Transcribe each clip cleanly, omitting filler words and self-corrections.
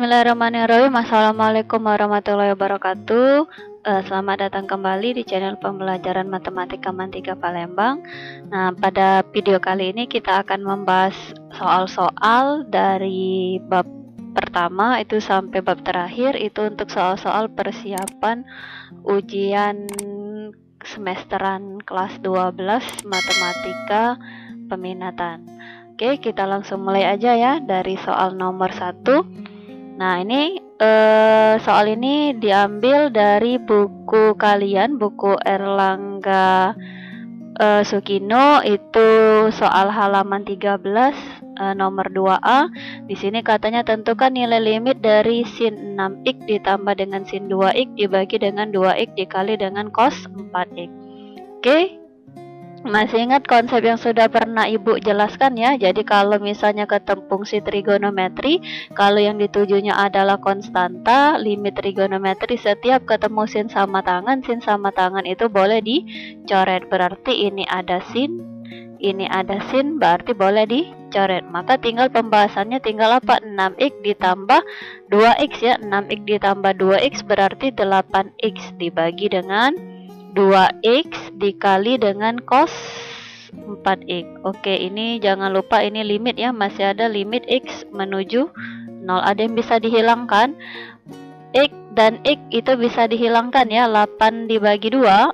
Bismillahirrahmanirrahim. Assalamualaikum warahmatullahi wabarakatuh. Selamat datang kembali di channel pembelajaran matematika Mantika Palembang. Nah, pada video kali ini kita akan membahas soal-soal dari bab pertama itu sampai bab terakhir, itu untuk soal-soal persiapan ujian semesteran kelas 12 matematika peminatan. Oke, kita langsung mulai aja ya dari soal nomor 1. Nah, ini soal ini diambil dari buku kalian, buku Erlangga Sukino, itu soal halaman 13 nomor 2A. Di sini katanya tentukan nilai limit dari sin 6x ditambah dengan sin 2x dibagi dengan 2x dikali dengan cos 4x. Oke. Masih ingat konsep yang sudah pernah Ibu jelaskan ya? Jadi kalau misalnya ketemu fungsi trigonometri, kalau yang ditujunya adalah konstanta, limit trigonometri setiap ketemu sin sama tangan itu boleh dicoret. Berarti ini ada sin, berarti boleh dicoret. Maka tinggal pembahasannya tinggal apa? 6x ditambah 2x ya. 6x ditambah 2x berarti 8x dibagi dengan 2x dikali dengan cos 4x. Oke, ini jangan lupa ini limit ya, masih ada limit x menuju 0. Ada yang bisa dihilangkan? X dan x itu bisa dihilangkan ya. 8 dibagi 2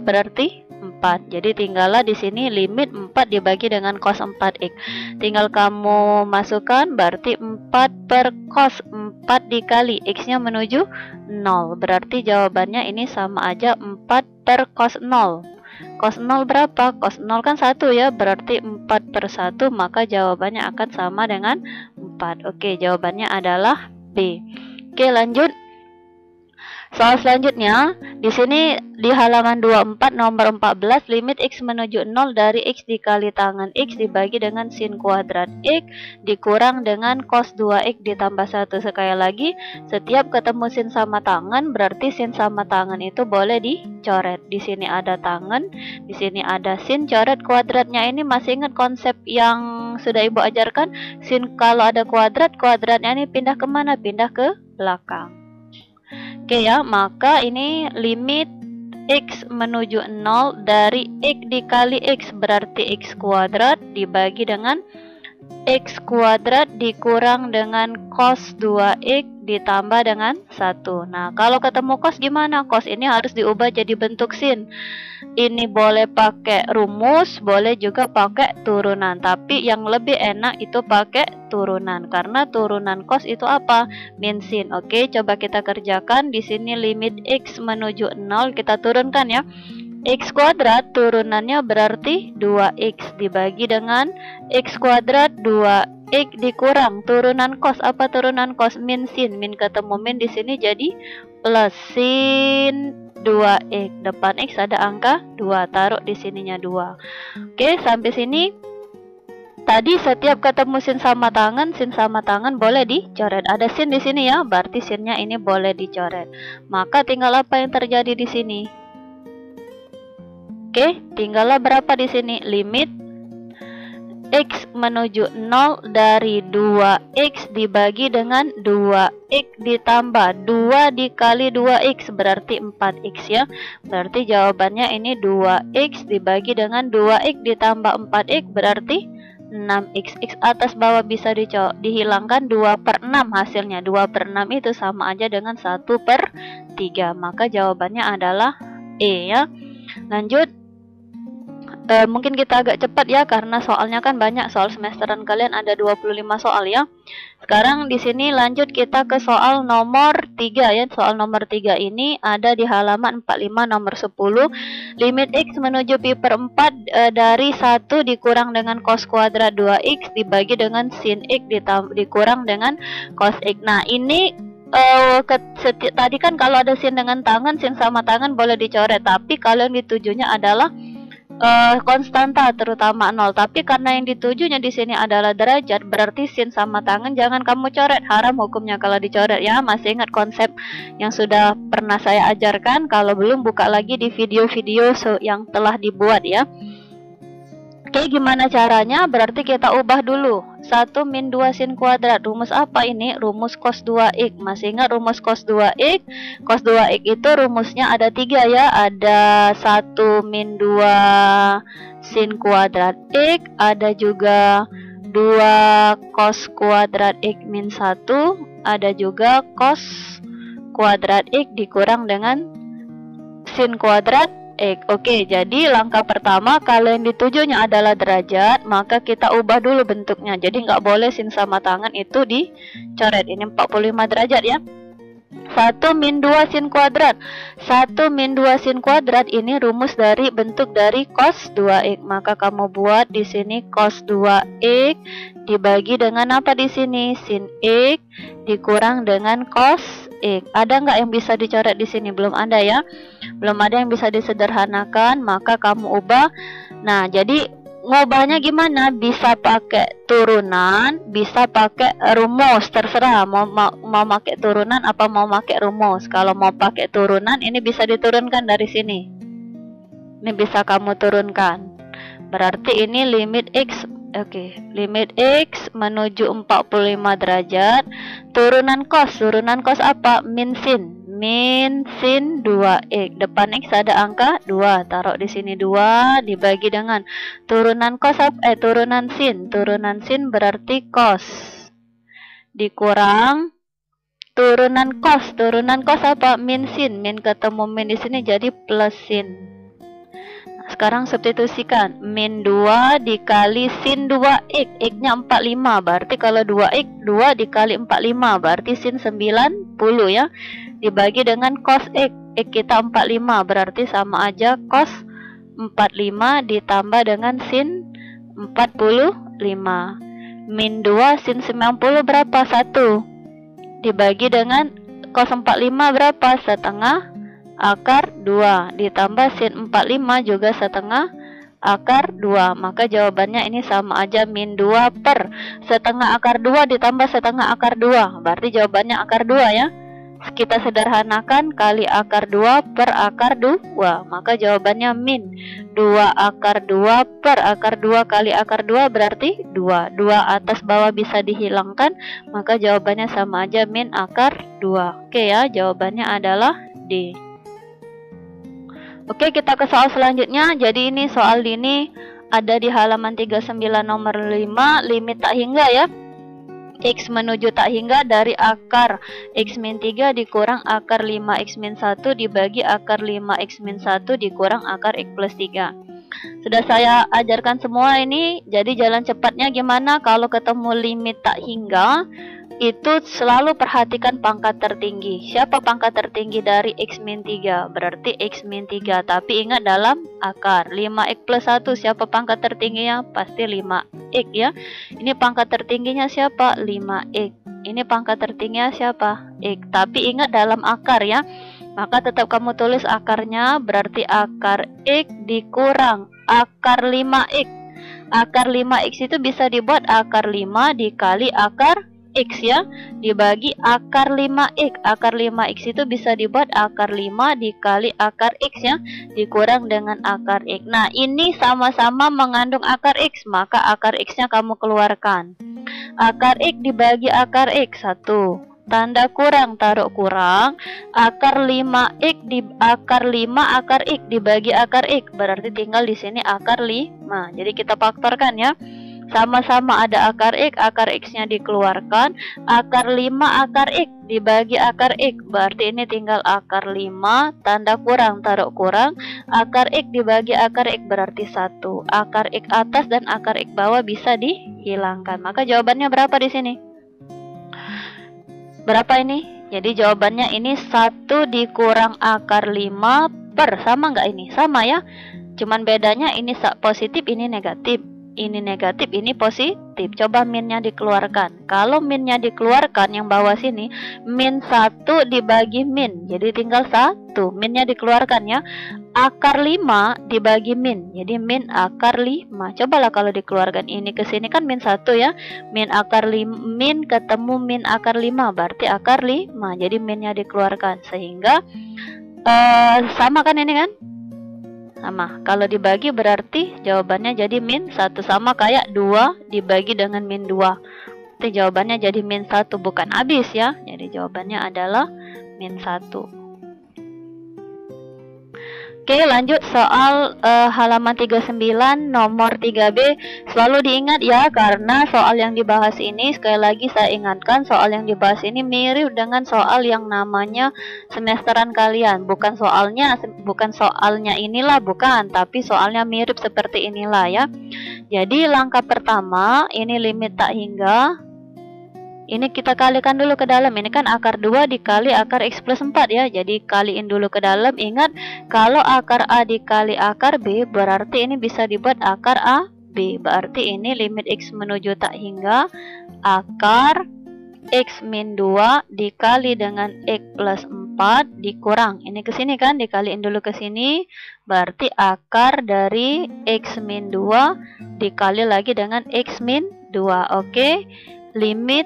berarti 4. Jadi tinggallah di sini limit 4 dibagi dengan cos 4x. Tinggal kamu masukkan, berarti 4 per cos 4 dikali x-nya menuju 0. Berarti jawabannya ini sama aja 4 per cos 0. Cos 0 berapa? Cos 0 kan 1 ya, berarti 4 per 1, maka jawabannya akan sama dengan 4. Oke, jawabannya adalah B. Oke, lanjut. Soal selanjutnya, di sini di halaman 24 nomor 14, limit x menuju 0 dari x dikali tangan x dibagi dengan sin kuadrat x dikurang dengan cos 2x ditambah 1. Sekali lagi, setiap ketemu sin sama tangan, berarti sin sama tangan itu boleh dicoret. Di sini ada tangan, di sini ada sin, coret kuadratnya. Ini masih ingat konsep yang sudah Ibu ajarkan? Sin kalau ada kuadrat, kuadratnya ini pindah kemana? Pindah ke belakang. Oke ya, maka ini limit x menuju 0 dari x dikali x berarti x kuadrat dibagi dengan x kuadrat dikurang dengan cos 2x ditambah dengan 1. Nah, kalau ketemu cos gimana? Cos ini harus diubah jadi bentuk sin. Ini boleh pakai rumus, boleh juga pakai turunan. Tapi yang lebih enak itu pakai turunan, karena turunan cos itu apa? Min sin. Oke, coba kita kerjakan. Di sini limit x menuju 0 kita turunkan ya. X kuadrat turunannya berarti 2x dibagi dengan x kuadrat 2x dikurang turunan cos. Apa turunan cos? Min sin. Min ketemu min di sini jadi plus sin 2x. Depan x ada angka 2, taruh di sininya 2. Oke, sampai sini. Tadi setiap ketemu sin sama tangan boleh dicoret. Ada sin di sini ya, berarti sinnya ini boleh dicoret. Maka tinggal apa yang terjadi di sini? Oke, tinggallah berapa di sini? Limit x menuju 0 dari 2x dibagi dengan 2x ditambah 2 dikali 2x berarti 4x ya. Berarti jawabannya ini 2x dibagi dengan 2x ditambah 4x berarti 6x. X atas bawah bisa dihilangkan, 2 per 6 hasilnya. 2 per 6 itu sama aja dengan 1 per 3. Maka jawabannya adalah E ya. Lanjut. Mungkin kita agak cepat ya, karena soalnya kan banyak. Soal semesteran kalian ada 25 soal ya. Sekarang di sini lanjut kita ke soal nomor 3 ya. Soal nomor 3 ini ada di halaman 45 nomor 10. Limit x menuju pi per 4 dari 1 dikurang dengan cos kuadrat 2x dibagi dengan sin x dikurang dengan cos x. Nah, ini tadi kan kalau ada sin dengan tangan, sin sama tangan boleh dicoret. Tapi kalau yang ditujunya adalah konstanta terutama 0. Tapi karena yang ditujunya di sini adalah derajat, berarti sin sama tangan jangan kamu coret, haram hukumnya kalau dicoret ya. Masih ingat konsep yang sudah pernah saya ajarkan? Kalau belum, buka lagi di video-video yang telah dibuat ya. Oke, gimana caranya? Berarti kita ubah dulu. 1 min 2 sin kuadrat. Rumus apa ini? Rumus cos 2x. Masih ingat rumus cos 2x? Cos 2x itu rumusnya ada 3 ya. Ada 1 min 2 sin kuadrat x. Ada juga 2 cos kuadrat x min 1. Ada juga cos kuadrat x dikurang dengan sin kuadrat x. Oke, jadi langkah pertama kalau yang ditujunya adalah derajat, maka kita ubah dulu bentuknya. Jadi nggak boleh sin sama tangan itu dicoret. Ini 45 derajat ya. 1 min 2 sin kuadrat. 1 min 2 sin kuadrat ini rumus dari bentuk dari cos 2x. Maka kamu buat di sini cos 2x dibagi dengan apa di sini? Sin x dikurang dengan cos x. Ada nggak yang bisa dicoret di sini? Belum ada ya. Belum ada yang bisa disederhanakan, maka kamu ubah. Nah, jadi ngubahnya gimana? Bisa pakai turunan, bisa pakai rumus, terserah mau pakai turunan apa mau pakai rumus. Kalau mau pakai turunan, ini bisa diturunkan dari sini. Ini bisa kamu turunkan. Berarti ini limit x. Oke, limit x menuju 45 derajat. Turunan cos apa? Min sin 2x. Depan x ada angka 2. Taruh di sini 2 dibagi dengan turunan cos apa? Turunan sin berarti cos. Dikurang turunan cos apa? Min sin. Min ketemu min di sini jadi plus sin. Sekarang substitusikan min 2 dikali sin 2x. X-nya 45. Berarti kalau 2x 2 dikali 45 berarti sin 90 ya. Dibagi dengan cos x. X kita 45 berarti sama aja cos 45 ditambah dengan sin 45. Min 2 sin 90 berapa? 1. Dibagi dengan cos 45 berapa? Setengah akar 2 ditambah sin 45 juga setengah akar 2. Maka jawabannya ini sama aja min 2 per setengah akar 2 ditambah setengah akar 2. Berarti jawabannya akar 2 ya. Kita sederhanakan kali akar 2 per akar 2. Maka jawabannya min 2 akar 2 per akar 2 kali akar 2 berarti 2. 2 atas bawah bisa dihilangkan. Maka jawabannya sama aja min akar 2. Oke ya, jawabannya adalah D. Oke, kita ke soal selanjutnya. Jadi ini soal ini ada di halaman 39 nomor 5, limit tak hingga ya. X menuju tak hingga dari akar X min 3 dikurang akar 5X min 1 dibagi akar 5X min 1 dikurang akar X plus 3. Sudah saya ajarkan semua ini. Jadi jalan cepatnya gimana kalau ketemu limit tak hingga? Itu selalu perhatikan pangkat tertinggi. Siapa pangkat tertinggi dari X min 3? Berarti X min 3. Tapi ingat dalam akar 5X plus 1. Siapa pangkat tertingginya? Pasti 5X ya. Ini pangkat tertingginya siapa? 5X. Ini pangkat tertingginya siapa? X. Tapi ingat dalam akar ya. Maka tetap kamu tulis akarnya. Berarti akar X dikurang akar 5X. Akar 5X itu bisa dibuat akar 5 dikali akar X ya, dibagi akar 5X. Akar 5X itu bisa dibuat akar 5 dikali akar X ya, dikurang dengan akar X. Nah, ini sama-sama mengandung akar X, maka akar X-nya kamu keluarkan. Akar X dibagi akar X, 1. Tanda kurang, taruh kurang. Akar 5X di akar 5 akar X dibagi akar X, berarti tinggal di sini akar 5. Jadi kita faktorkan ya. Sama-sama ada akar X-nya dikeluarkan. Akar 5 akar X dibagi akar X, berarti ini tinggal akar 5. Tanda kurang, taruh kurang. Akar X dibagi akar X berarti 1. Akar X atas dan akar X bawah bisa dihilangkan. Maka jawabannya berapa di sini? Berapa ini? Jadi jawabannya ini 1 dikurang akar 5 per, sama nggak ini? Sama ya. Cuman bedanya ini positif, ini negatif. Ini negatif, ini positif. Coba minnya dikeluarkan. Kalau minnya dikeluarkan yang bawah sini, min 1 dibagi min. Jadi tinggal 1. Minnya dikeluarkan ya. Akar 5 dibagi min. Jadi min akar 5. Cobalah kalau dikeluarkan ini ke sini kan min 1 ya. Min akar 5, min ketemu min akar 5 berarti akar 5. Jadi minnya dikeluarkan sehingga sama kan ini kan? Sama. Kalau dibagi berarti jawabannya jadi min 1. Sama kayak 2 dibagi dengan min 2. Berarti jawabannya jadi min 1, bukan habis ya. Jadi jawabannya adalah min 1. Oke, lanjut soal halaman 39 nomor 3B. Selalu diingat ya, karena soal yang dibahas ini, sekali lagi saya ingatkan, soal yang dibahas ini mirip dengan soal yang namanya semesteran kalian. Bukan soalnya inilah, bukan, tapi soalnya mirip seperti inilah ya. Jadi langkah pertama, ini limit tak hingga. Ini kita kalikan dulu ke dalam. Ini kan akar 2 dikali akar X plus 4 ya. Jadi kaliin dulu ke dalam. Ingat, kalau akar A dikali akar B, berarti ini bisa dibuat akar AB. Berarti ini limit X menuju tak hingga akar X min 2 dikali dengan X plus 4 dikurang. Ini ke sini kan, dikaliin dulu ke sini. Berarti akar dari X min 2 dikali lagi dengan X min 2. Oke. Limit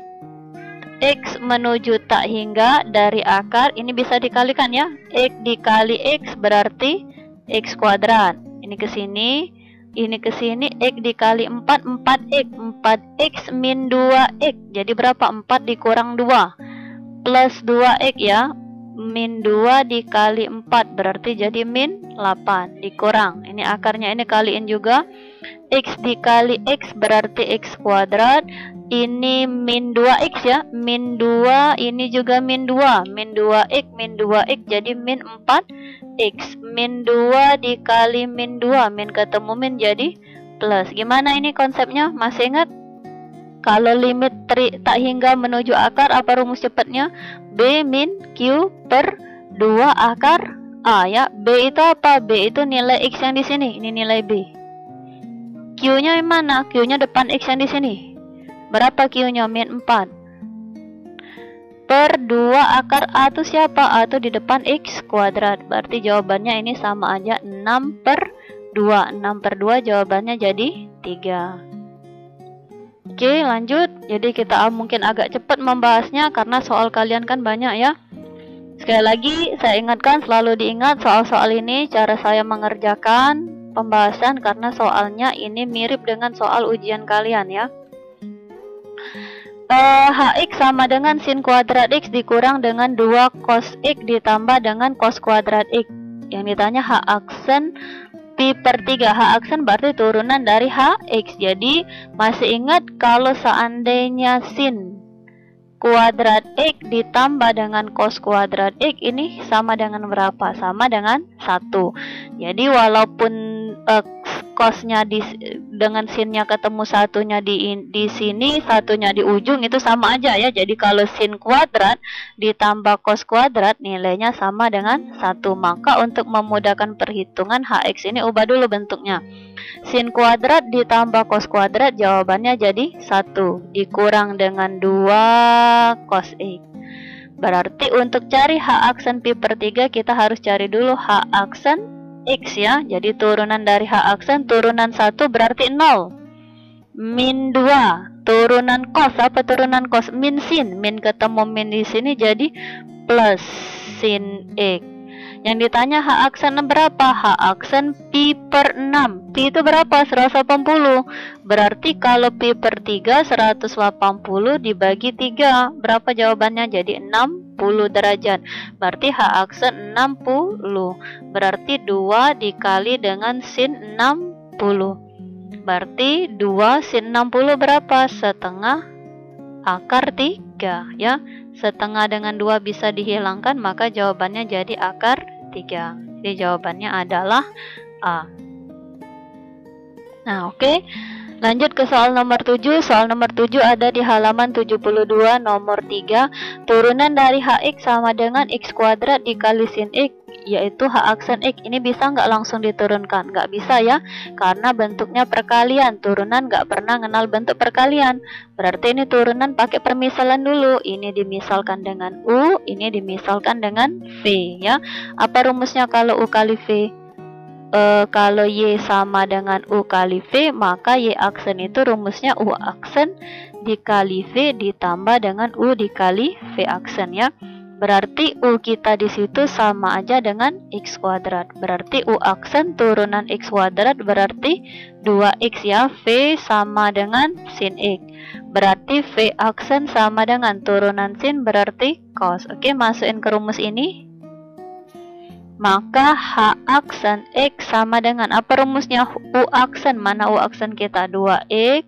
X menuju tak hingga dari akar ini bisa dikalikan ya. X dikali X berarti X kuadrat. Ini ke sini, ini ke sini. X dikali 4, 4X. 4X min 2X. Jadi berapa? 4 dikurang 2 plus 2X ya. Min 2 dikali 4 berarti jadi min 8 dikurang. Ini akarnya, ini kaliin juga. X dikali X berarti X kuadrat. Ini min 2X ya. Min 2 ini juga min 2. Min 2X, min 2X jadi min 4X. Min 2 dikali min 2. Min ketemu min jadi plus. Gimana ini konsepnya? Masih ingat? Kalau limit tak hingga menuju akar, apa rumus cepatnya? B min Q per 2 akar A ya. B itu apa? B itu nilai X yang di sini. Ini nilai B. Q-nya yang mana? Q-nya depan X yang di sini. Berapa Q-nya? Min 4 per 2 akar A itu siapa? A itu di depan X kuadrat. Berarti jawabannya ini sama aja 6 per 2. 6 per 2 jawabannya jadi 3. Oke, lanjut. Jadi kita mungkin agak cepat membahasnya karena soal kalian kan banyak ya. Sekali lagi saya ingatkan, selalu diingat soal-soal ini cara saya mengerjakan pembahasan karena soalnya ini mirip dengan soal ujian kalian ya. Hx sama dengan sin kuadrat X dikurang dengan 2 cos X ditambah dengan cos kuadrat X. Yang ditanya H aksen pi per 3. H aksen berarti turunan dari Hx. Jadi masih ingat kalau seandainya sin kuadrat X ditambah dengan cos kuadrat X ini sama dengan berapa? Sama dengan 1. Jadi walaupun cosnya dengan sinnya ketemu satunya di sini, satunya di ujung, itu sama aja ya. Jadi kalau sin kuadrat ditambah cos kuadrat nilainya sama dengan 1. Maka untuk memudahkan perhitungan Hx ini ubah dulu bentuknya. Sin kuadrat ditambah cos kuadrat jawabannya jadi 1 dikurang dengan 2 cos X. Berarti untuk cari H aksen pi per 3 kita harus cari dulu H aksen X ya. Jadi turunan dari H aksen, turunan 1 berarti 0. Min 2 turunan cos, apa turunan cos? Min sin. Min ketemu min di sini jadi plus sin X. Yang ditanya H aksen berapa? H aksen pi per 6. Pi itu berapa? 180. Berarti kalau pi per 3 180 dibagi 3. Berapa jawabannya? Jadi 60 derajat. Berarti H aksen 60. Berarti 2 dikali dengan sin 60. Berarti 2 sin 60 berapa? Setengah akar 3 ya. Setengah dengan 2 bisa dihilangkan, maka jawabannya jadi akar 3. Jadi jawabannya adalah A. Nah, oke. Lanjut ke soal nomor 7. Soal nomor 7 ada di halaman 72 nomor 3. Turunan dari Hx sama dengan X kuadrat dikali sin X, yaitu H aksen X. Ini bisa nggak langsung diturunkan? Nggak bisa ya, karena bentuknya perkalian. Turunan nggak pernah kenal bentuk perkalian. Berarti ini turunan pakai permisalan dulu. Ini dimisalkan dengan U, ini dimisalkan dengan V ya. Apa rumusnya kalau U kali V? Kalau Y sama dengan U kali V, maka Y aksen itu rumusnya U aksen dikali V ditambah dengan U dikali V aksen ya. Berarti U kita di situ sama aja dengan X kuadrat. Berarti U aksen turunan X kuadrat berarti 2X ya. V sama dengan sin X. Berarti V aksen sama dengan turunan sin berarti cos. Oke, masukin ke rumus ini. Maka H aksen X sama dengan apa rumusnya? U aksen. Mana U aksen kita? 2X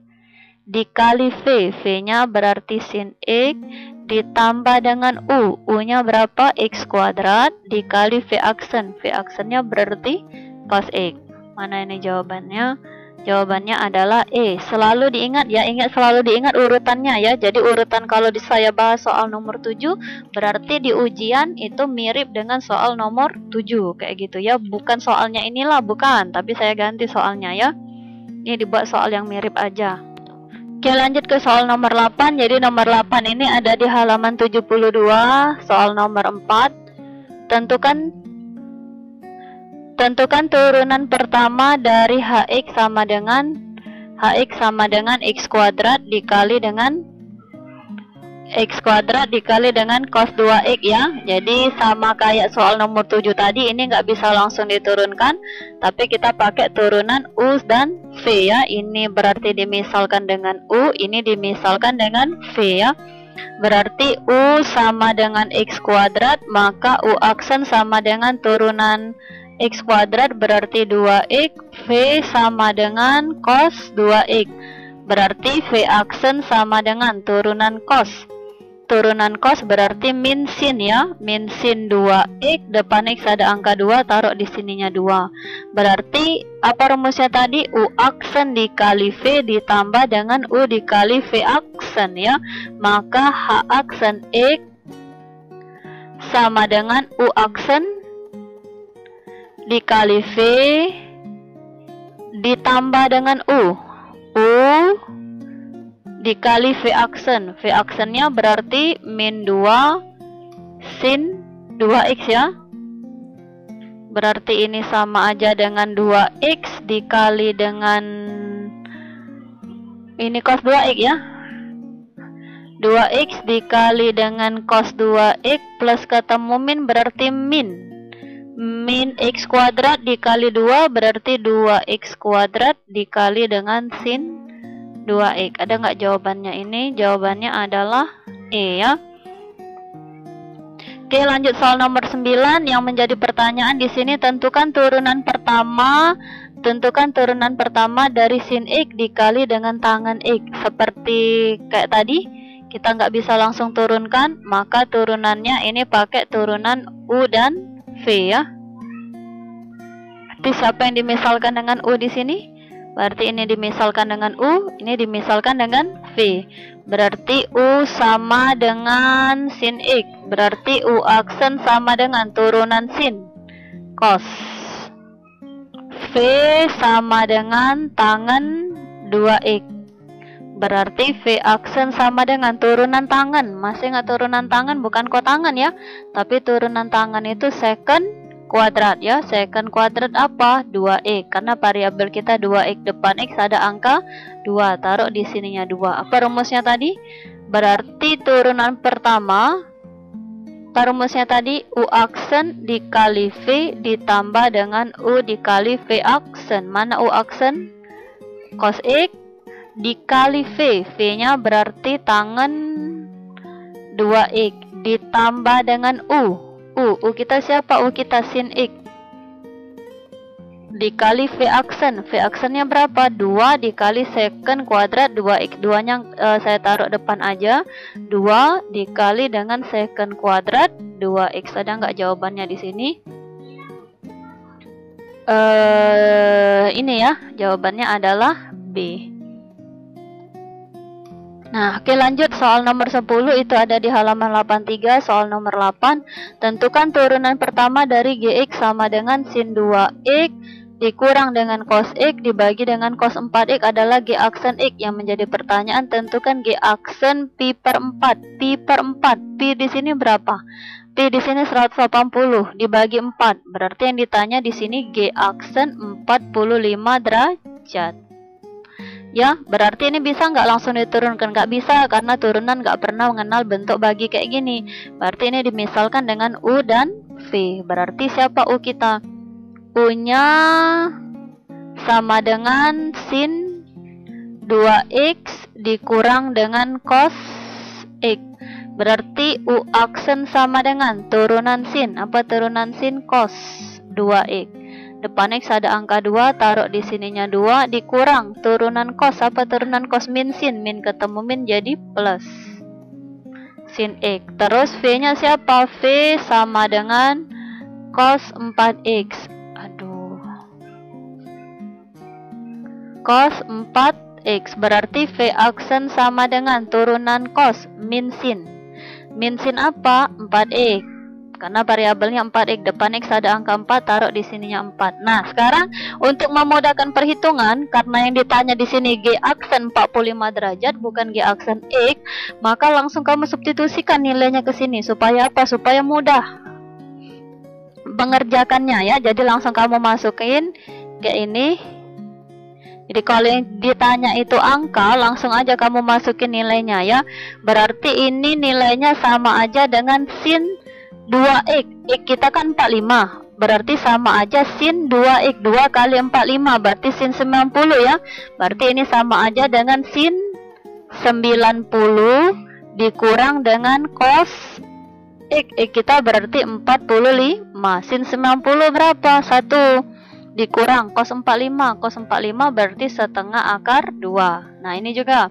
dikali V. V-nya berarti sin X ditambah dengan U. U-nya berapa? X kuadrat dikali V aksen. V aksennya berarti cos X. Mana ini jawabannya? Jawabannya adalah E. Selalu diingat ya, selalu diingat urutannya ya. Jadi urutan kalau saya bahas soal nomor 7 berarti di ujian itu mirip dengan soal nomor 7 kayak gitu ya. Bukan soalnya inilah, bukan, tapi saya ganti soalnya ya. Ini dibuat soal yang mirip aja. Oke, lanjut ke soal nomor 8. Jadi nomor 8 ini ada di halaman 72, soal nomor 4. Tentukan turunan pertama dari Hx sama dengan X kuadrat dikali dengan X kuadrat dikali dengan cos 2X ya. Jadi sama kayak soal nomor 7 tadi, ini nggak bisa langsung diturunkan, tapi kita pakai turunan U dan V ya. Ini berarti dimisalkan dengan U, ini dimisalkan dengan V ya. Berarti U sama dengan X kuadrat, maka U aksen sama dengan turunan X kuadrat berarti 2X, V sama dengan cos 2X. Berarti V aksen sama dengan turunan cos. Turunan cos berarti min sin ya, min sin 2X, depan X ada angka 2, taruh di sininya 2. Berarti apa rumusnya tadi? U aksen dikali V ditambah dengan U dikali V aksen ya. Maka H aksen X sama dengan U aksen dikali V ditambah dengan U dikali V aksen. V aksennya berarti min 2 sin 2X ya. Berarti ini sama aja dengan 2X dikali dengan ini cos 2X ya. 2X dikali dengan cos 2X plus ketemu min berarti min X kuadrat dikali 2 berarti 2X kuadrat dikali dengan sin 2X. Ada nggak jawabannya ini? Jawabannya adalah E ya. Oke, lanjut soal nomor 9 yang menjadi pertanyaan di sini. Tentukan turunan pertama dari sin X dikali dengan tangen X. Seperti kayak tadi, kita nggak bisa langsung turunkan, maka turunannya ini pakai turunan U dan V ya. Berarti siapa yang dimisalkan dengan U di sini? Berarti ini dimisalkan dengan U, ini dimisalkan dengan V. Berarti U sama dengan sin X. Berarti U aksen sama dengan turunan sin cos. V sama dengan tangen 2X. Berarti V aksen sama dengan turunan tangen. Masih nggak turunan tangen? Bukan kotangen ya. Tapi turunan tangen itu secant kuadrat ya. Secant kuadrat apa? 2X. Karena variabel kita 2X, depan X ada angka 2, taruh di sininya 2. Apa rumusnya tadi? Berarti turunan pertama, apa rumusnya tadi? U aksen dikali V ditambah dengan U dikali V aksen. Mana U aksen? Cos X dikali V. V-nya berarti tangen 2X ditambah dengan U. U kita siapa? U kita sin X dikali V aksen. V aksennya berapa? 2 dikali secant kuadrat 2X. 2 nya saya taruh depan aja. 2 dikali dengan secant kuadrat 2X. Ada nggak jawabannya di sini? Ini ya, jawabannya adalah B. Nah, oke, lanjut soal nomor 10 itu ada di halaman 83, soal nomor 8. Tentukan turunan pertama dari GX sama dengan sin 2X dikurang dengan cos X dibagi dengan cos 4X adalah G aksen X. Yang menjadi pertanyaan, tentukan G aksen pi per 4. Pi per 4. Pi di sini berapa? Pi di sini 180 dibagi 4. Berarti yang ditanya di sini G aksen 45 derajat. Ya, berarti ini bisa nggak langsung diturunkan? Nggak bisa, karena turunan nggak pernah mengenal bentuk bagi kayak gini. Berarti ini dimisalkan dengan U dan V. Berarti siapa U kita? U-nya sama dengan sin 2x dikurang dengan cos x. Berarti U aksen sama dengan turunan sin. Apa turunan sin? Cos 2x. Depan X ada angka 2, taruh di sininya 2, dikurang turunan cos. Apa turunan cos? Min sin. Min ketemu min jadi plus sin X. Terus V-nya siapa? V sama dengan cos 4X. Aduh. Cos 4X. Berarti V aksen sama dengan turunan cos min sin. Min sin apa? 4X. Karena variabelnya 4x, depan x ada angka 4, taruh di sininya 4. Nah, sekarang untuk memudahkan perhitungan, karena yang ditanya di sini G aksen 45 derajat, bukan G aksen x, maka langsung kamu substitusikan nilainya ke sini. Supaya apa? Supaya mudah mengerjakannya ya. Jadi langsung kamu masukin kayak ini. Jadi kalau yang ditanya itu angka, langsung aja kamu masukin nilainya ya. Berarti ini nilainya sama aja dengan sin 2x, x kita kan 45, berarti sama aja sin 2x, 2 kali 45, berarti sin 90 ya. Berarti ini sama aja dengan sin 90 dikurang dengan cos x, kita berarti 45. Sin 90 berapa? 1 dikurang cos 45, cos 45 berarti setengah akar 2. Nah ini juga,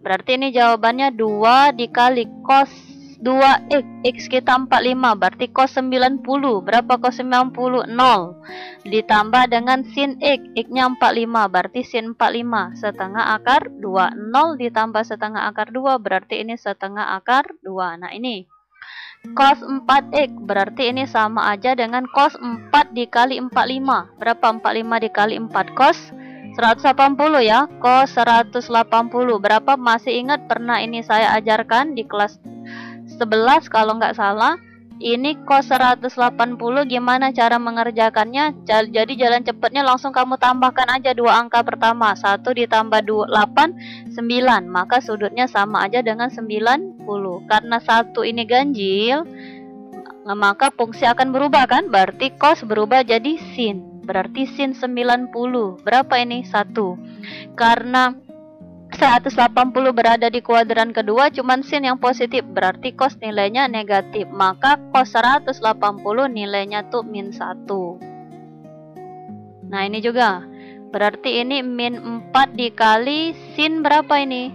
berarti ini jawabannya 2 dikali cos 2x, x kita 45, berarti cos 90. Berapa cos 90? 0. Ditambah dengan sin x, x-nya 45, berarti sin 45 setengah akar 2. 0 ditambah setengah akar 2, berarti ini setengah akar 2. Nah ini cos 4x, berarti ini sama aja dengan cos 4 dikali 45. Berapa 45 dikali 4? Cos 180 ya, cos 180. Berapa? Masih ingat pernah ini saya ajarkan di kelas 11 kalau nggak salah. Ini cos 180 gimana cara mengerjakannya? Jadi jalan cepatnya langsung kamu tambahkan aja dua angka pertama. 1 ditambah 8, 9. Maka sudutnya sama aja dengan 90. Karena 1 ini ganjil, maka fungsi akan berubah kan? Berarti cos berubah jadi sin. Berarti sin 90. Berapa ini? 1. Karena 180 berada di kuadran kedua, cuman sin yang positif, berarti cos nilainya negatif. Maka cos 180 nilainya tuh min 1. Nah ini juga, berarti ini min 4 dikali sin berapa ini?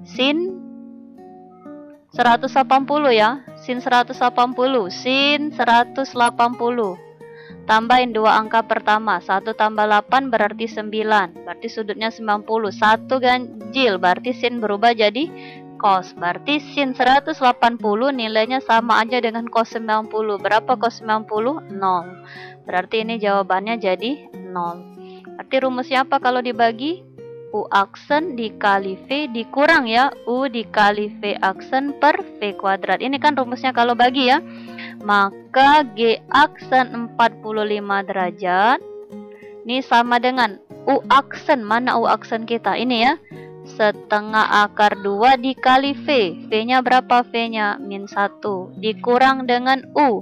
Sin 180 ya, sin 180, sin 180. Tambahin dua angka pertama, 1 tambah 8 berarti 9, berarti sudutnya 90. 1 ganjil, berarti sin berubah jadi cos, berarti sin 180 nilainya sama aja dengan cos 90. Berapa cos 90? 0. Berarti ini jawabannya jadi 0. Berarti rumusnya apa kalau dibagi? U aksen dikali V dikurang ya, U dikali V aksen per V kuadrat. Ini kan rumusnya kalau bagi ya. Maka G aksen 45 derajat ini sama dengan U aksen. Mana U aksen kita? Ini ya, setengah akar 2 dikali V. V-nya berapa? V-nya min 1 dikurang dengan U.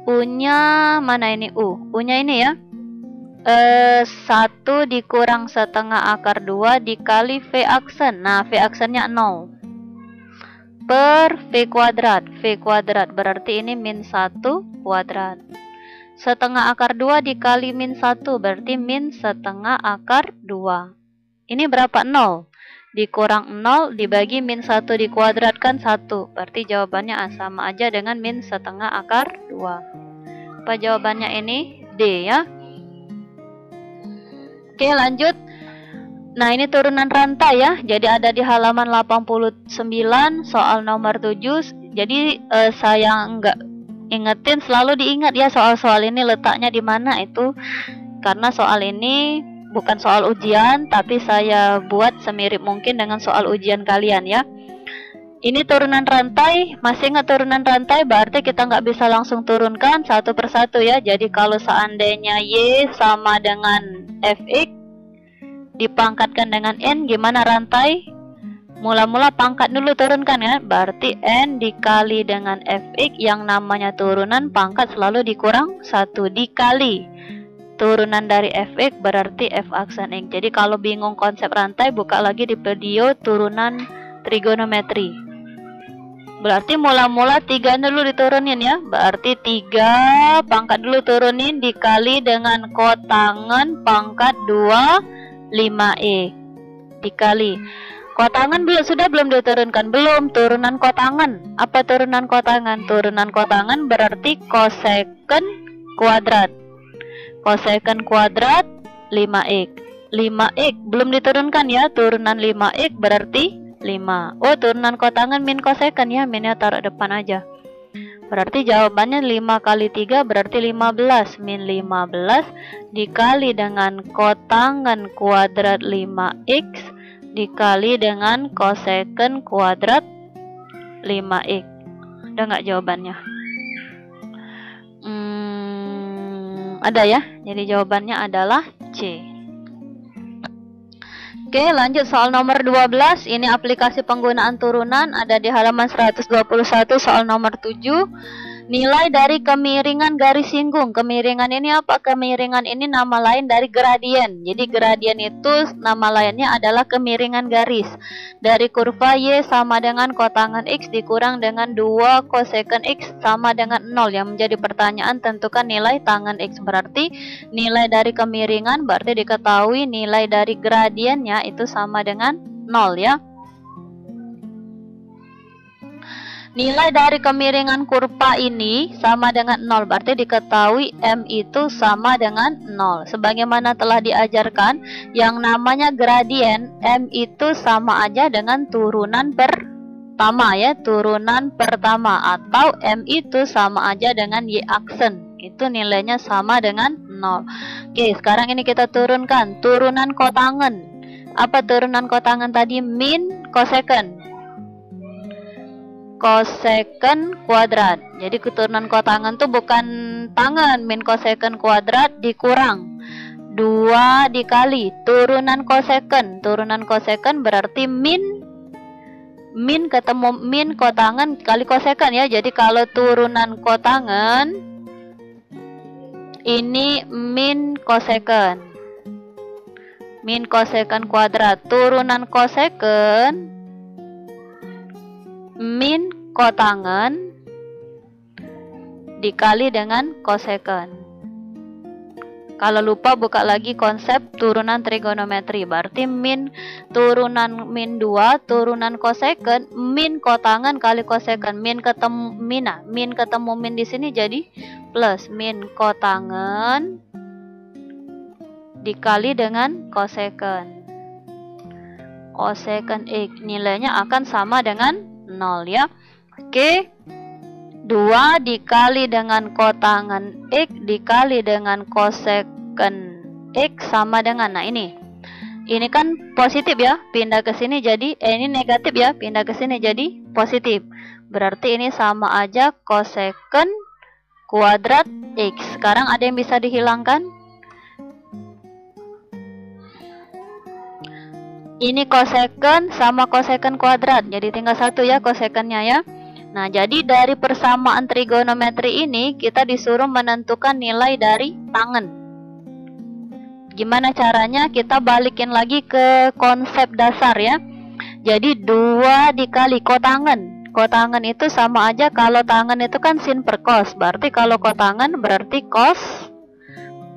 U-nya mana ini? U-nya ini ya, 1 dikurang setengah akar 2 dikali V aksen. Nah V aksennya 0 per V kuadrat. V kuadrat berarti ini min 1 kuadrat. Setengah akar 2 dikali min 1 berarti min setengah akar 2. Ini berapa? 0. Dikurang 0 dibagi min 1 dikuadratkan 1. Berarti jawabannya sama aja dengan min setengah akar 2. Apa jawabannya ini? D ya. Oke lanjut. Nah ini turunan rantai ya. Jadi ada di halaman 89 soal nomor 7. Jadi saya nggak ingetin, selalu diingat ya soal-soal ini letaknya di mana itu. Karena soal ini bukan soal ujian, tapi saya buat semirip mungkin dengan soal ujian kalian ya. Ini turunan rantai, masih ingat turunan rantai, berarti kita nggak bisa langsung turunkan satu persatu ya. Jadi kalau seandainya Y sama dengan Fx, dipangkatkan dengan N, gimana rantai? Mula-mula pangkat dulu, turunkan ya. Berarti N dikali dengan Fx, yang namanya turunan pangkat selalu dikurang 1, dikali turunan dari Fx berarti F aksen X. Jadi kalau bingung konsep rantai, buka lagi di video turunan trigonometri. Berarti mula-mula 3 dulu diturunin ya. Berarti 3 pangkat dulu turunin dikali dengan kotangan pangkat 2 5e dikali kotangan belum diturunkan? Belum. Turunan kotangan. Apa turunan kotangan? Turunan kotangan berarti cosecant kuadrat. Cosecant kuadrat 5x. 5x belum diturunkan ya. Turunan 5x berarti 5. Oh, turunan kotangan min cosecant ya. Minnya taruh depan aja. Berarti jawabannya 5 kali 3 berarti 15. Min 15 dikali dengan kotangan kuadrat 5x dikali dengan cosecant kuadrat 5x. Ada nggak jawabannya? Ada ya. Jadi jawabannya adalah C. Oke, lanjut soal nomor 12. Ini aplikasi penggunaan turunan, ada di halaman 121 soal nomor 7. Nilai dari kemiringan garis singgung. Kemiringan ini apa? Kemiringan ini nama lain dari gradien. Jadi gradien itu nama lainnya adalah kemiringan garis. Dari kurva Y sama dengan kotangan X dikurang dengan 2 cosecant X sama dengan 0. Yang menjadi pertanyaan, tentukan nilai tangen X. Berarti nilai dari kemiringan berarti diketahui nilai dari gradiennya itu sama dengan 0 ya. Nilai dari kemiringan kurva ini sama dengan 0, berarti diketahui M itu sama dengan 0. Sebagaimana telah diajarkan, yang namanya gradien, M itu sama aja dengan turunan pertama ya, turunan pertama. Atau M itu sama aja dengan Y aksen, itu nilainya sama dengan 0. Oke, sekarang ini kita turunkan turunan kotangan. Apa turunan kotangan tadi? Min cosecant. Cosecant kuadrat. Jadi keturunan kotangan tuh bukan tangan. Min cosecant kuadrat dikurang 2 dikali turunan cosecant. Turunan cosecant berarti min ketemu min kotangan kali cosecant ya. Jadi kalau turunan kotangan ini min cosecant. Min cosecant kuadrat. Turunan cosecant min kotangan dikali dengan cosecant. Kalau lupa, buka lagi konsep turunan trigonometri. Berarti min turunan min 2 turunan cosecant min kotangan kali cosecant. Min ketemu min di sini jadi plus min kotangan dikali dengan cosecant. Cosecant X nilainya akan sama dengan 0 ya. Oke. 2 dikali dengan kotangan X dikali dengan cosecant X sama dengan, nah ini kan positif ya, pindah ke sini jadi ini negatif ya, pindah ke sini jadi positif. Berarti ini sama aja cosecant kuadrat X. Sekarang ada yang bisa dihilangkan? Ini cosecant sama cosecant kuadrat, jadi tinggal 1 ya cosecantnya ya. Nah, jadi dari persamaan trigonometri ini kita disuruh menentukan nilai dari tangen. Gimana caranya? Kita balikin lagi ke konsep dasar ya. Jadi 2 dikali kotangan. Kotangan itu sama aja, kalau tangen itu kan sin per cos. Berarti kalau kotangan berarti cos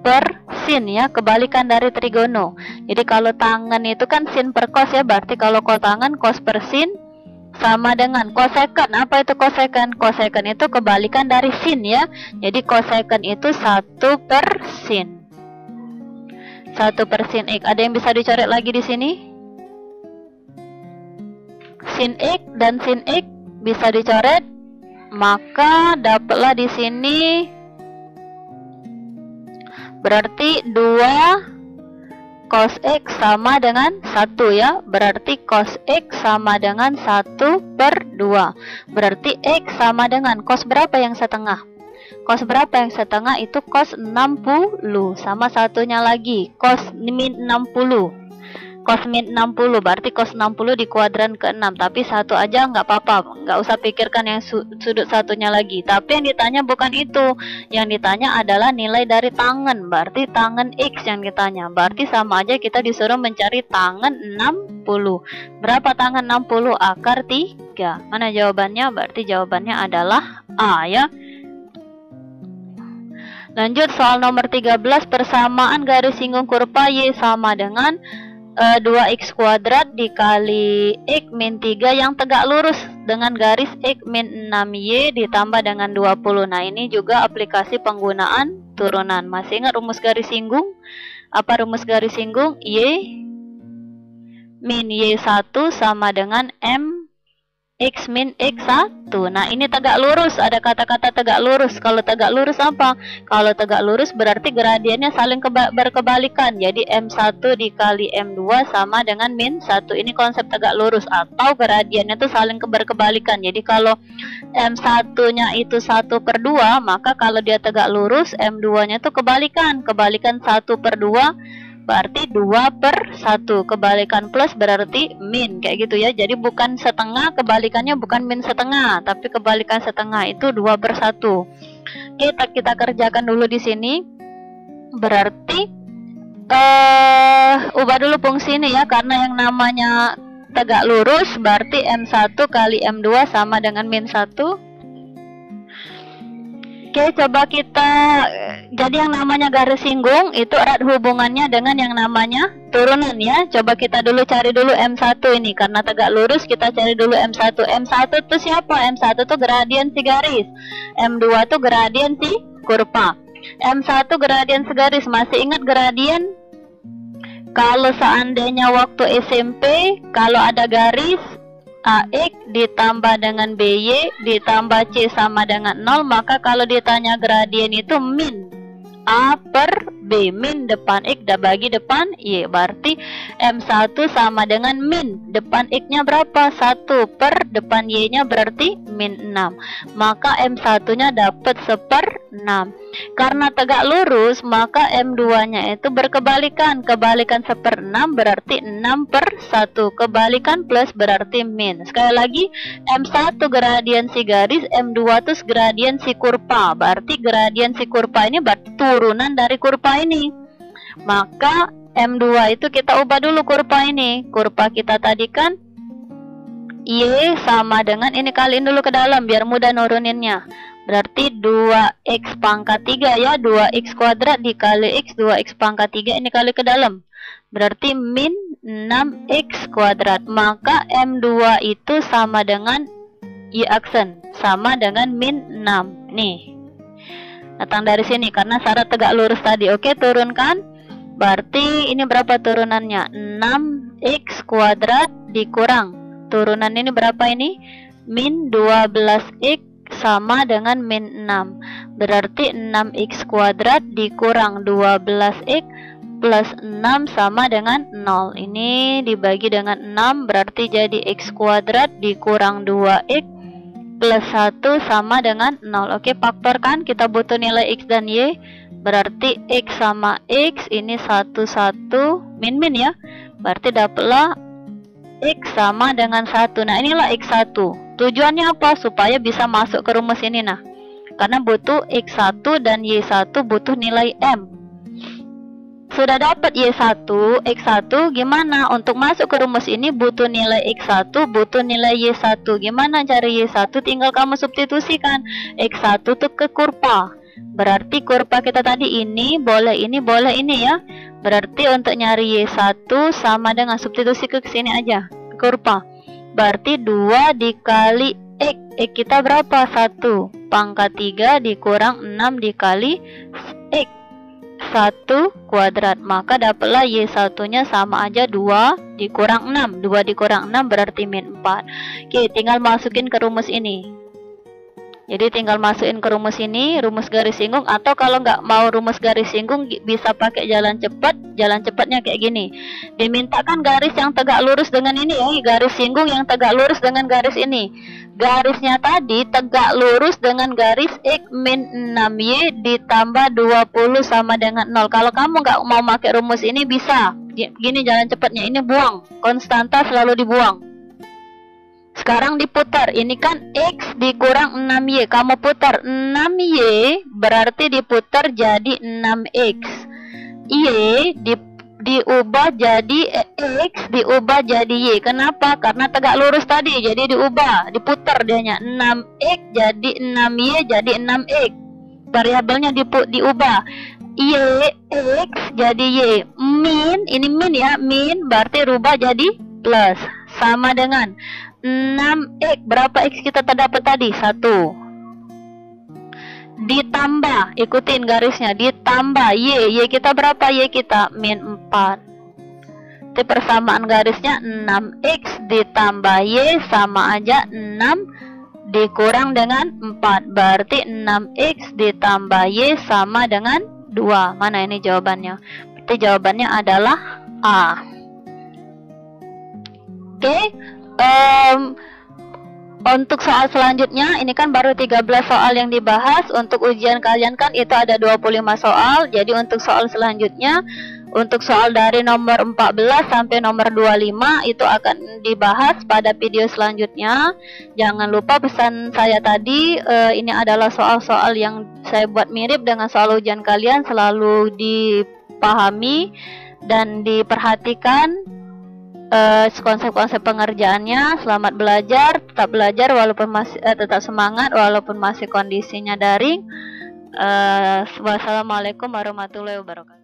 per sin ya, kebalikan dari trigono. Jadi kalau tangen itu kan sin per cos ya, berarti kalau kotangan cos per sin sama dengan cosecant. Apa itu cosecant? Cosecant itu kebalikan dari sin ya. Jadi cosecant itu 1 per sin. 1 per sin X. Ada yang bisa dicoret lagi di sini? Sin X dan sin X bisa dicoret. Maka dapatlah di sini berarti 2 cos X sama dengan 1 ya. Berarti cos X sama dengan 1 per 2. Berarti X sama dengan cos berapa yang setengah? Cos berapa yang setengah? Itu cos 60. Sama satunya lagi cos min 60. cos min 60, berarti cos 60 di kuadran ke-6. Tapi 1 aja nggak apa-apa, nggak usah pikirkan yang sudut satunya lagi. Tapi yang ditanya bukan itu, yang ditanya adalah nilai dari tangen, berarti tangen X yang ditanya. Berarti sama aja kita disuruh mencari tangen 60. Berapa tangen 60? Akar 3. Mana jawabannya? Berarti jawabannya adalah A ya. Lanjut soal nomor 13, persamaan garis singgung kurva Y sama dengan 2x kuadrat dikali x min 3 yang tegak lurus dengan garis x min 6y ditambah dengan 20. Nah, ini juga aplikasi penggunaan turunan. Masih ingat rumus garis singgung? Apa rumus garis singgung? Y min y1 sama dengan m x min x1. Nah, ini tegak lurus, ada kata-kata tegak lurus. Kalau tegak lurus apa? Kalau tegak lurus berarti gradiennya saling berkebalikan. Jadi M1 dikali M2 sama dengan min 1. Ini konsep tegak lurus, atau gradiennya itu saling berkebalikan. Jadi kalau M1-nya itu 1/2, maka kalau dia tegak lurus, M2-nya itu kebalikan. Kebalikan 1/2 berarti 2/1. Kebalikan plus berarti min, kayak gitu ya. Jadi bukan setengah, kebalikannya bukan min setengah, tapi kebalikan setengah itu 2/1. Oke, kita kerjakan dulu di sini. Berarti ubah dulu fungsi ini ya, karena yang namanya tegak lurus berarti M1 kali M2 sama dengan min 1. Oke, coba kita, jadi yang namanya garis singgung itu erat hubungannya dengan yang namanya turunan ya. Coba kita dulu cari dulu M1 ini, karena tegak lurus kita cari dulu M1. M1 itu siapa? M1 itu gradien si garis, M2 itu gradien si kurva. M1 gradien segaris, masih ingat gradien? Kalau seandainya waktu SMP, kalau ada garis AX ditambah dengan BY ditambah C sama dengan 0, maka kalau ditanya gradien itu min A per B, min depan X dan bagi depan Y. Berarti M1 sama dengan min depan X-nya berapa? 1 per depan Y-nya berarti min 6. Maka M1-nya dapat 1/6. Karena tegak lurus, maka M2-nya itu berkebalikan. Kebalikan 1/6 berarti 6/1. Kebalikan plus berarti min. Sekali lagi, M1 gradien si garis, M2 itu gradien si kurva. Berarti gradien si kurva ini berarti turunan dari kurva ini. Maka M2 itu kita ubah dulu kurva ini. Kurva kita tadi kan Y sama dengan, ini kaliin dulu ke dalam biar mudah nuruninnya. Berarti 2x pangkat 3 ya, 2x kuadrat dikali x, 2x pangkat 3 ini kali ke dalam. Berarti min 6x kuadrat. Maka M2 itu sama dengan Y aksen, sama dengan min 6. Nih, datang dari sini karena syarat tegak lurus tadi. Oke, turunkan. Berarti ini berapa turunannya? 6x kuadrat dikurang. Turunan ini berapa ini? Min 12x sama dengan min 6. Berarti 6x kuadrat dikurang 12x plus 6 sama dengan 0. Ini dibagi dengan 6 berarti jadi x kuadrat dikurang 2x plus 1 sama dengan 0. Oke, faktorkan, kita butuh nilai x dan y. Berarti x sama x ini 1 min ya. Berarti dapatlah x sama dengan 1. Nah, inilah x1. Tujuannya apa? Supaya bisa masuk ke rumus ini. Nah, karena butuh x1 dan y1 butuh nilai m. Sudah dapat y1, x1, gimana? Untuk masuk ke rumus ini butuh nilai x1, butuh nilai y1. Gimana cari y1? Tinggal kamu substitusikan. X1 tuh ke kurva. Berarti kurva kita tadi ini boleh ini ya. Berarti untuk nyari y1 sama dengan substitusi ke sini aja, ke kurva. Berarti 2 dikali x. X kita berapa? 1 pangkat 3 dikurang 6 dikali x 1 kuadrat. Maka dapatlah y1-nya sama aja 2 dikurang 6. 2 dikurang 6 berarti min 4. Oke, tinggal masukin ke rumus ini. Jadi tinggal masukin ke rumus ini, rumus garis singgung. Atau kalau nggak mau rumus garis singgung, bisa pakai jalan cepat. Jalan cepatnya kayak gini. Dimintakan garis yang tegak lurus dengan ini ya, garis singgung yang tegak lurus dengan garis ini. Garisnya tadi tegak lurus dengan garis x min 6y ditambah 20 sama dengan 0. Kalau kamu nggak mau pakai rumus ini bisa. Gini jalan cepatnya, ini buang, konstanta selalu dibuang. Sekarang diputar, ini kan X dikurang 6Y, kamu putar 6Y berarti diputar jadi 6X. Y diubah jadi X diubah jadi Y. Kenapa? Karena tegak lurus tadi, jadi diputar dianya. 6X jadi 6Y jadi 6X. Variabelnya diubah. Y X jadi Y. Ini min ya, min berarti rubah jadi plus. Sama dengan 6X, berapa X kita terdapat tadi? 1. Ditambah, ikutin garisnya, ditambah Y kita berapa? Y kita min 4. Itu persamaan garisnya 6X ditambah Y sama aja 6 dikurang dengan 4, berarti 6X ditambah Y sama dengan 2. Mana ini jawabannya? Berarti jawabannya adalah A. Oke. Untuk soal selanjutnya, ini kan baru 13 soal yang dibahas. Untuk ujian kalian kan itu ada 25 soal. Jadi untuk soal selanjutnya, untuk soal dari nomor 14 sampai nomor 25 itu akan dibahas pada video selanjutnya. Jangan lupa pesan saya tadi, ini adalah soal-soal yang saya buat mirip dengan soal ujian kalian. Selalu dipahami dan diperhatikan konsep-konsep pengerjaannya. Selamat belajar, tetap belajar walaupun masih tetap semangat walaupun masih kondisinya daring. Wassalamualaikum warahmatullahi wabarakatuh.